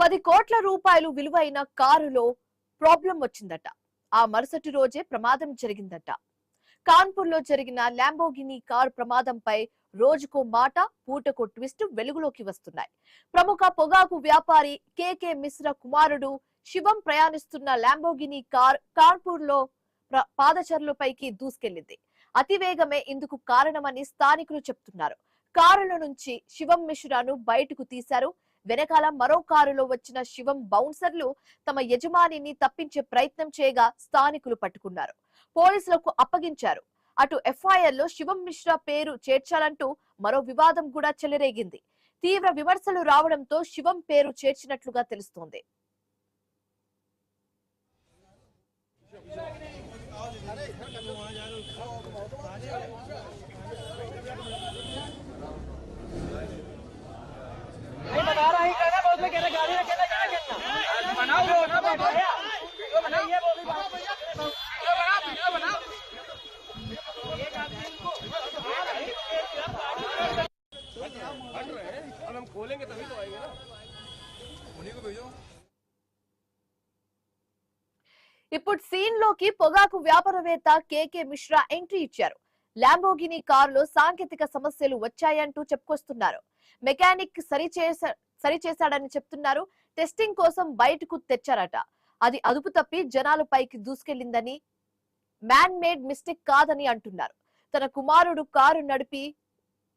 10 కోట్ల రూపాయలు విలువైన కారులో ప్రాబ్లం వచ్చిందట. ఆ మరుసటి రోజే ప్రమాదం జరిగిందట. కాన్పూర్ లో జరిగిన ల్యాంబోగినీ కారు ప్రమాదంపై రోజుకో మాట, పూటకో ట్విస్ట్ వెలుగులోకి వస్తున్నాయి. ప్రముఖ పొగాకు వ్యాపారి కేకే మిశ్రా కుమారుడు శివం ప్రయాణిస్తున్న ల్యాంబోగినీ కార్ కాన్పూర్ లో పాదచారులపైకి దూసుకెళ్లింది. అతివేగమే ఇందుకు కారణమని స్థానికులు చెప్తున్నారు. కారులో నుంచి శివం మిశ్రాను బయటకు తీశారు. వెనకాల మరో కారులో వచ్చిన శివం బౌన్సర్లు తమ యజమానిని తప్పించే ప్రయత్నం చేయగా స్థానికులు పట్టుకున్నారు, పోలీసులకు అప్పగించారు. అటు ఎఫ్ఐఆర్ లో శివం మిశ్రా పేరు చేర్చాలంటూ మరో వివాదం కూడా చెలరేగింది. తీవ్ర విమర్శలు రావడంతో శివం పేరు చేర్చినట్లుగా తెలుస్తోంది. हम खोलेंगे तभी तो आएंगे ना, उन्हीं को भेजो। ఇప్పుడు సీన్ లోకి పొగాకు వ్యాపారవేత్త కేకే మిశ్రా ఎంట్రీ ఇచ్చారు. ల్యాంబోగినీ కారులో సాంకేతిక సమస్యలు వచ్చాయంటూ చెప్పుకొస్తున్నారు. మెకానిక్ సరిచేశాడని చెప్తున్నారు. టెస్టింగ్ కోసం బయటకు తెచ్చారట. అది అదుపు తప్పి జనాల పైకి దూసుకెళ్లిందని, మ్యాన్ మేడ్ మిస్టేక్ కాదని అంటున్నారు. తన కుమారుడు కారు నడిపి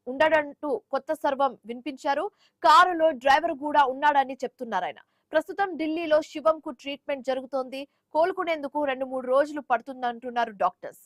ఉండడంటూ కొత్త సర్వం వినిపించారు. కారులో డ్రైవర్ కూడా ఉన్నాడని చెప్తున్నారు ఆయన. ప్రస్తుతం ఢిల్లీలో శివం కు ట్రీట్మెంట్ జరుగుతోంది. కోలుకునేందుకు 2-3 రోజులు పడుతుందంటున్నారు డాక్టర్స్.